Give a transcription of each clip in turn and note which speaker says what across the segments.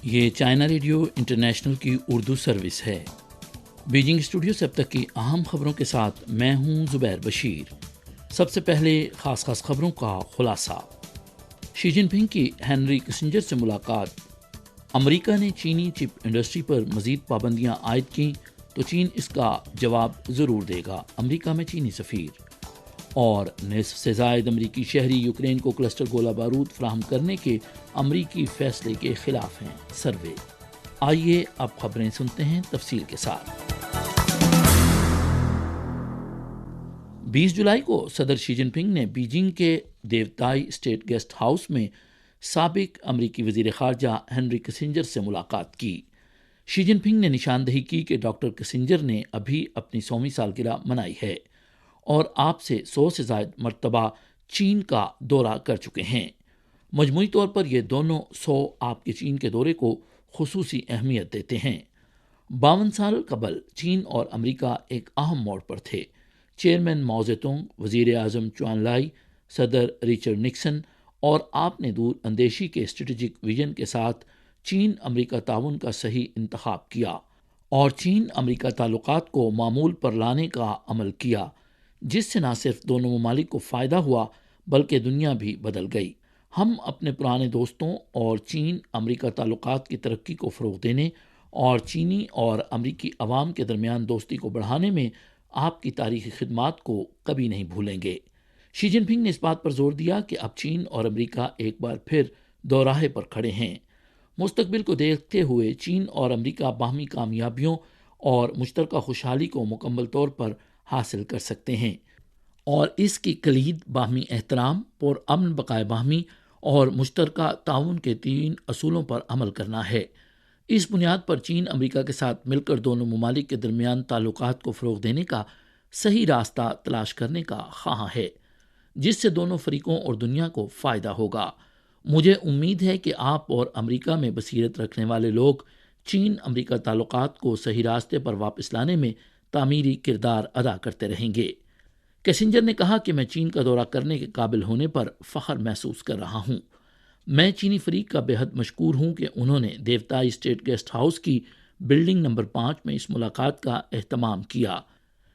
Speaker 1: یہ China radio international کی Urdu service ہے۔ بیجنگ اسٹوڈیو سے اب تک کی اہم خبروں کے ساتھ میں ہوں زبیر بشیر۔ سب سے پہلے خاص خبروں کا خلاصہ۔ شی جن پنگ کی ہینری کسنجر سے ملاقات۔ امریکہ نے چینی چپ انڈسٹری پر مزید پابندیاں عائد کیں تو چین اس کا جواب ضرور دے گا، امریکہ میں چینی سفیر۔ اور نصف سے زائد امریکی شہری یوکرین کو کلسٹر گولہ بارود فراہم کرنے کے امریکی فیصلے کے خلاف ہیں، سروے۔ آئیے اب خبریں سنتے ہیں تفصیل کے ساتھ۔ 20 جولائی کو صدر شی جن پنگ نے بیجنگ کے دیوتائی اسٹیٹ گیسٹ ہاؤس میں سابق امریکی وزیر خارجہ ہینری کسنجر سے ملاقات کی۔ شی جن پنگ نے نشاندہی کی کہ ڈاکٹر کسنجر نے ابھی اپنی 100ویں سالگرہ منائی ہے اور آپ سے 100 سے زائد مرتبہ چین کا دورہ کر چکے ہیں۔ مجموعی طور پر یہ دونوں 100 آپ کے چین کے دورے کو خصوصی اہمیت دیتے ہیں۔ 52 سال قبل چین اور امریکہ ایک اہم موڑ پر تھے۔ چیئرمین ماؤ زے تونگ، وزیر اعظم چوان لائی، صدر رچرڈ نکسن اور آپ نے دور اندیشی کے اسٹریٹجک ویژن کے ساتھ چین امریکہ تعاون کا صحیح انتخاب کیا اور چین امریکہ تعلقات کو معمول پر لانے کا عمل کیا، جس سے نہ صرف دونوں ممالک کو فائدہ ہوا بلکہ دنیا بھی بدل گئی۔ ہم اپنے پرانے دوستوں اور چین امریکہ تعلقات کی ترقی کو فروغ دینے اور چینی اور امریکی عوام کے درمیان دوستی کو بڑھانے میں آپ کی تاریخی خدمات کو کبھی نہیں بھولیں گے۔ شی جن پنگ نے اس بات پر زور دیا کہ اب چین اور امریکہ ایک بار پھر دوراہے پر کھڑے ہیں۔ مستقبل کو دیکھتے ہوئے چین اور امریکہ باہمی کامیابیوں اور مشترکہ خوشحالی کو مکمل طور پر حاصل کر سکتے ہیں، اور اس کی کلید باہمی احترام، پرامن بقائے باہمی اور مشترکہ تعاون کے 3 اصولوں پر عمل کرنا ہے۔ اس بنیاد پر چین امریکہ کے ساتھ مل کر دونوں ممالک کے درمیان تعلقات کو فروغ دینے کا صحیح راستہ تلاش کرنے کا خواہاں ہے، جس سے دونوں فریقوں اور دنیا کو فائدہ ہوگا۔ مجھے امید ہے کہ آپ اور امریکہ میں بصیرت رکھنے والے لوگ چین امریکہ تعلقات کو صحیح راستے پر واپس لانے میں تعمیری کردار ادا کرتے رہیں گے۔ کیسنجر نے کہا کہ میں چین کا دورہ کرنے کے قابل ہونے پر فخر محسوس کر رہا ہوں۔ میں چینی فریق کا بے حد مشکور ہوں کہ انہوں نے دیوتائی اسٹیٹ گیسٹ ہاؤس کی بلڈنگ نمبر 5 میں اس ملاقات کا اہتمام کیا۔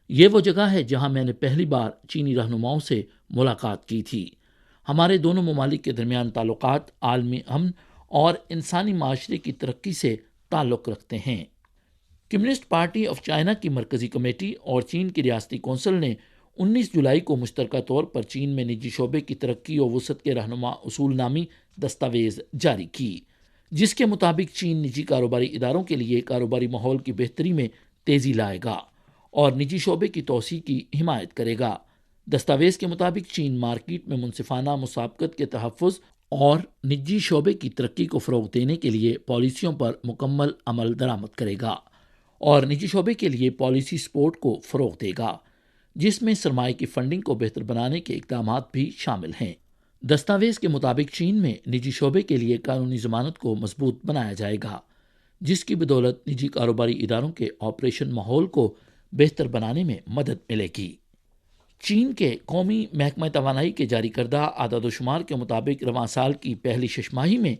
Speaker 1: یہ وہ جگہ ہے جہاں میں نے پہلی بار چینی رہنماؤں سے ملاقات کی تھی۔ ہمارے دونوں ممالک کے درمیان تعلقات عالمی امن اور انسانی معاشرے کی ترقی سے تعلق رکھتے ہیں۔ کمیونسٹ پارٹی آف چائنا کی مرکزی کمیٹی اور چین کی ریاستی کونسل نے 19 جولائی کو مشترکہ طور پر چین میں نجی شعبے کی ترقی و وسعت کے رہنما اصول نامی دستاویز جاری کی، جس کے مطابق چین نجی کاروباری اداروں کے لیے کاروباری ماحول کی بہتری میں تیزی لائے گا اور نجی شعبے کی توسیع کی حمایت کرے گا۔ دستاویز کے مطابق چین مارکیٹ میں منصفانہ مسابقت کے تحفظ اور نجی شعبے کی ترقی کو فروغ دینے کے لیے پالیسیوں پر مکمل عمل درآمد کرے گا اور نجی شعبے کے لیے پالیسی سپورٹ کو فروغ دے گا، جس میں سرمایہ کی فنڈنگ کو بہتر بنانے کے اقدامات بھی شامل ہیں۔ دستاویز کے مطابق چین میں نجی شعبے کے لیے قانونی ضمانت کو مضبوط بنایا جائے گا، جس کی بدولت نجی کاروباری اداروں کے آپریشن ماحول کو بہتر بنانے میں مدد ملے گی۔ چین کے قومی محکمہ توانائی کے جاری کردہ اعداد و شمار کے مطابق رواں سال کی پہلی 6 ماہی میں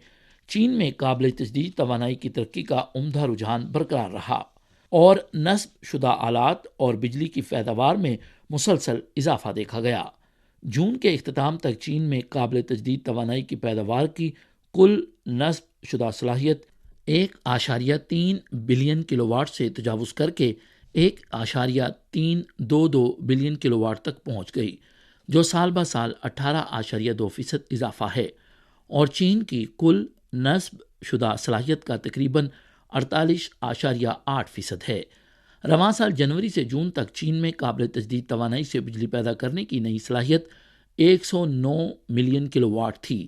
Speaker 1: چین میں قابل تجدید توانائی کی ترقی کا عمدہ رجحان برقرار رہا اور نصب شدہ آلات اور بجلی کی پیداوار میں مسلسل اضافہ دیکھا گیا۔ جون کے اختتام تک چین میں قابل تجدید توانائی کی پیداوار کی کل نصب شدہ صلاحیت 1.32 بلین کلو واٹ سے تجاوز کر کے 1.322 بلین کلو واٹ تک پہنچ گئی، جو سال بہ سال 18.2% اضافہ ہے، اور چین کی کل نصب شدہ صلاحیت کا تقریباً 48.8% ہے۔ رواں سال جنوری سے جون تک چین میں قابل تجدید توانائی سے بجلی پیدا کرنے کی نئی صلاحیت 109 ملین کلو واٹ تھی،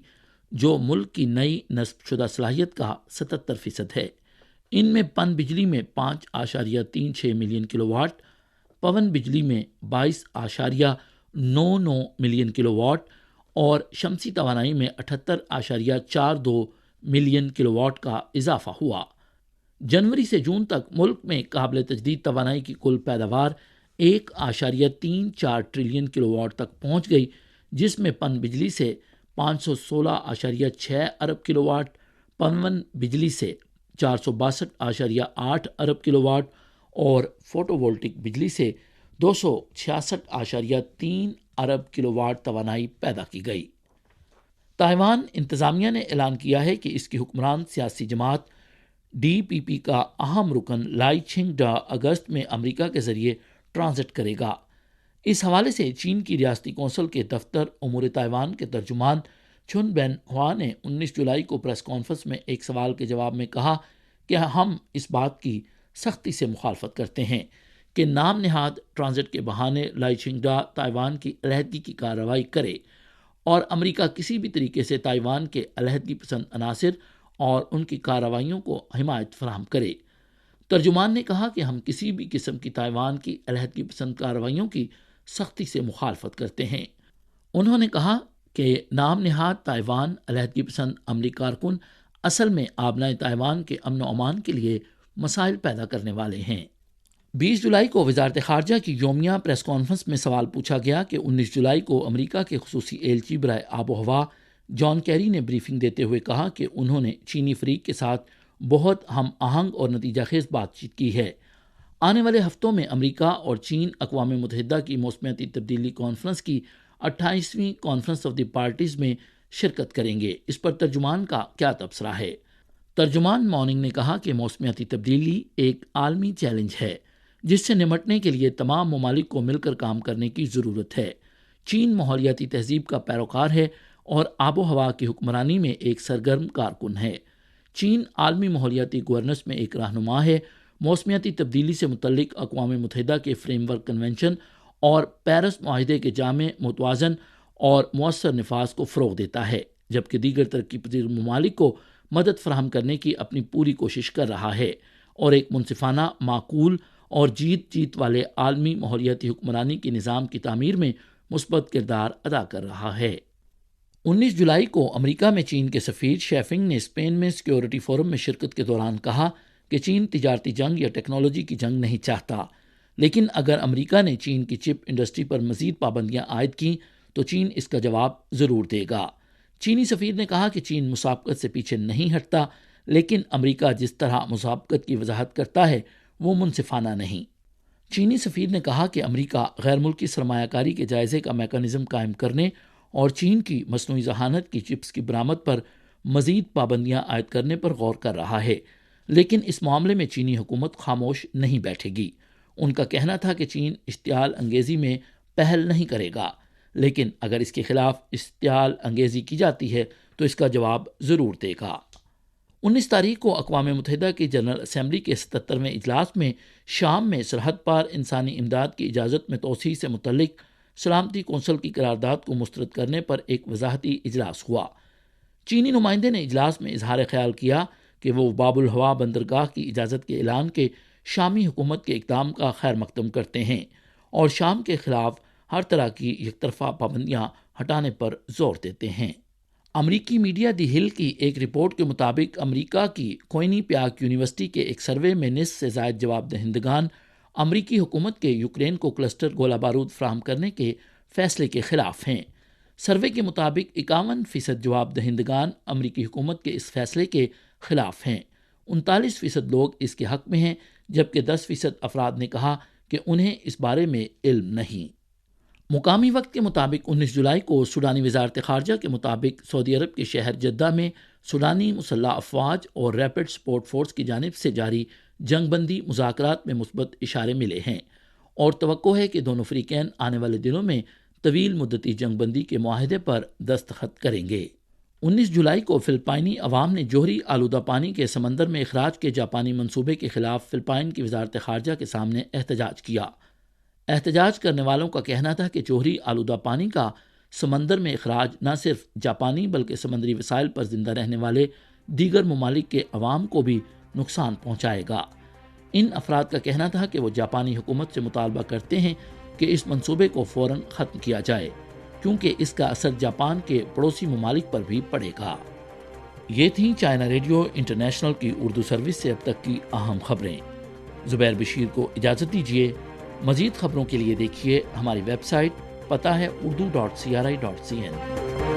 Speaker 1: جو ملک کی نئی نصب شدہ صلاحیت کا 77% ہے۔ ان میں پن بجلی میں 5.36 ملین کلو واٹ، پون بجلی میں 22.99 ملین کلو واٹ اور شمسی توانائی میں 78.42 ملین کلو واٹ کا اضافہ ہوا۔ جنوری سے جون تک ملک میں قابل تجدید توانائی کی کل پیداوار 1.34 ٹریلین کلو واٹ تک پہنچ گئی، جس میں پن بجلی سے 516.6 ارب کلو واٹ، پون بجلی سے 462.8 ارب کلو واٹ اور فوٹو وولٹک بجلی سے 266.3 ارب کلو واٹ توانائی پیدا کی گئی۔ تائیوان انتظامیہ نے اعلان کیا ہے کہ اس کی حکمران سیاسی جماعت DPP کا اہم رکن لائی چھنگ ڈا اگست میں امریکہ کے ذریعے ٹرانزٹ کرے گا۔ اس حوالے سے چین کی ریاستی کونسل کے دفتر امور تائیوان کے ترجمان چھن بین ہوا نے 19 جولائی کو پریس کانفرنس میں ایک سوال کے جواب میں کہا کہ ہم اس بات کی سختی سے مخالفت کرتے ہیں کہ نام نہاد ٹرانزٹ کے بہانے لائی چھنگ ڈا تائیوان کی علیحدگی کی کارروائی کرے اور امریکہ کسی بھی طریقے سے تائیوان کے علیحدگی پسند عناصر اور ان کی کارروائیوں کو حمایت فراہم کرے۔ ترجمان نے کہا کہ ہم کسی بھی قسم کی تائیوان کی علیحدگی پسند کارروائیوں کی سختی سے مخالفت کرتے ہیں۔ انہوں نے کہا کہ نام نہاد تائیوان علیحدگی پسند عملی کارکن اصل میں آبنائے تائیوان کے امن و امان کے لیے مسائل پیدا کرنے والے ہیں۔ 20 جولائی کو وزارت خارجہ کی یومیہ پریس کانفرنس میں سوال پوچھا گیا کہ 19 جولائی کو امریکہ کے خصوصی ایلچی برائے آب و ہوا جان کیری نے بریفنگ دیتے ہوئے کہا کہ انہوں نے چینی فریق کے ساتھ بہت ہم آہنگ اور نتیجہ خیز بات چیت کی ہے۔ آنے والے ہفتوں میں امریکہ اور چین اقوام متحدہ کی موسمیاتی تبدیلی کانفرنس کی 28ویں کانفرنس آف دی پارٹیز میں شرکت کریں گے۔ اس پر ترجمان کا کیا تبصرہ ہے؟ ترجمان ماننگ نے کہا کہ موسمیاتی تبدیلی ایک عالمی چیلنج ہے جس سے نمٹنے کے لیے تمام ممالک کو مل کر کام کرنے کی ضرورت ہے۔ چین ماحولیاتی تہذیب کا پیروکار ہے اور آب و ہوا کی حکمرانی میں ایک سرگرم کارکن ہے۔ چین عالمی ماحولیاتی گورننس میں ایک رہنما ہے، موسمیاتی تبدیلی سے متعلق اقوام متحدہ کے فریم ورک کنونشن اور پیرس معاہدے کے جامع، متوازن اور مؤثر نفاذ کو فروغ دیتا ہے، جبکہ دیگر ترقی پذیر ممالک کو مدد فراہم کرنے کی اپنی پوری کوشش کر رہا ہے اور ایک منصفانہ، معقول اور جیت جیت والے عالمی ماحولیاتی حکمرانی کے نظام کی تعمیر میں مثبت کردار ادا کر رہا ہے۔ 19 جولائی کو امریکہ میں چین کے سفیر شیفنگ نے اسپین میں سیکیورٹی فورم میں شرکت کے دوران کہا کہ چین تجارتی جنگ یا ٹیکنالوجی کی جنگ نہیں چاہتا، لیکن اگر امریکہ نے چین کی چپ انڈسٹری پر مزید پابندیاں عائد کیں تو چین اس کا جواب ضرور دے گا۔ چینی سفیر نے کہا کہ چین مسابقت سے پیچھے نہیں ہٹتا، لیکن امریکہ جس طرح مسابقت کی وضاحت کرتا ہے وہ منصفانہ نہیں۔ چینی سفیر نے کہا کہ امریکہ غیر ملکی سرمایہ کاری کے جائزے کا میکانزم قائم کرنے اور چین کی مصنوعی ذہانت کی چپس کی برآمد پر مزید پابندیاں عائد کرنے پر غور کر رہا ہے، لیکن اس معاملے میں چینی حکومت خاموش نہیں بیٹھے گی۔ ان کا کہنا تھا کہ چین اشتعال انگیزی میں پہل نہیں کرے گا، لیکن اگر اس کے خلاف اشتعال انگیزی کی جاتی ہے تو اس کا جواب ضرور دے گا۔ 19 تاریخ کو اقوام متحدہ کی جنرل اسمبلی کے 77ویں اجلاس میں شام میں سرحد پار انسانی امداد کی اجازت میں توسیع سے متعلق سلامتی کونسل کی قرارداد کو مسترد کرنے پر ایک وضاحتی اجلاس ہوا۔ چینی نمائندے نے اجلاس میں اظہار خیال کیا کہ وہ باب الہوا بندرگاہ کی اجازت کے اعلان کے شامی حکومت کے اقدام کا خیر مقدم کرتے ہیں اور شام کے خلاف ہر طرح کی یک طرفہ پابندیاں ہٹانے پر زور دیتے ہیں۔ امریکی میڈیا دی ہل کی ایک رپورٹ کے مطابق امریکہ کی کوئنی پیاک یونیورسٹی کے ایک سروے میں نصف سے زائد جواب دہندگان امریکی حکومت کے یوکرین کو کلسٹر گولہ بارود فراہم کرنے کے فیصلے کے خلاف ہیں۔ سروے کے مطابق 51% جواب دہندگان امریکی حکومت کے اس فیصلے کے خلاف ہیں، 39% لوگ اس کے حق میں ہیں، جبکہ 10% افراد نے کہا کہ انہیں اس بارے میں علم نہیں۔ مقامی وقت کے مطابق 19 جولائی کو سوڈانی وزارت خارجہ کے مطابق سعودی عرب کے شہر جدہ میں سوڈانی مسلح افواج اور ریپڈ سپورٹ فورس کی جانب سے جاری جنگ بندی مذاکرات میں مثبت اشارے ملے ہیں اور توقع ہے کہ دونوں فریقین آنے والے دنوں میں طویل مدتی جنگ بندی کے معاہدے پر دستخط کریں گے۔ 19 جولائی کو فلپائنی عوام نے جوہری آلودہ پانی کے سمندر میں اخراج کے جاپانی منصوبے کے خلاف فلپائن کی وزارت خارجہ کے سامنے احتجاج کیا۔ احتجاج کرنے والوں کا کہنا تھا کہ جوہری آلودہ پانی کا سمندر میں اخراج نہ صرف جاپانی بلکہ سمندری وسائل پر زندہ رہنے والے دیگر ممالک کے عوام کو بھی نقصان پہنچائے گا۔ ان افراد کا کہنا تھا کہ وہ جاپانی حکومت سے مطالبہ کرتے ہیں کہ اس منصوبے کو فوراً ختم کیا جائے، کیونکہ اس کا اثر جاپان کے پڑوسی ممالک پر بھی پڑے گا۔ یہ تھیں چائنا ریڈیو انٹرنیشنل کی اردو سروس سے اب تک کی اہم خبریں۔ زبیر بشیر کو اجازت دیجیے۔ مزید خبروں کے لیے دیکھیے ہماری ویب سائٹ، پتہ ہے urdu.cri.cn۔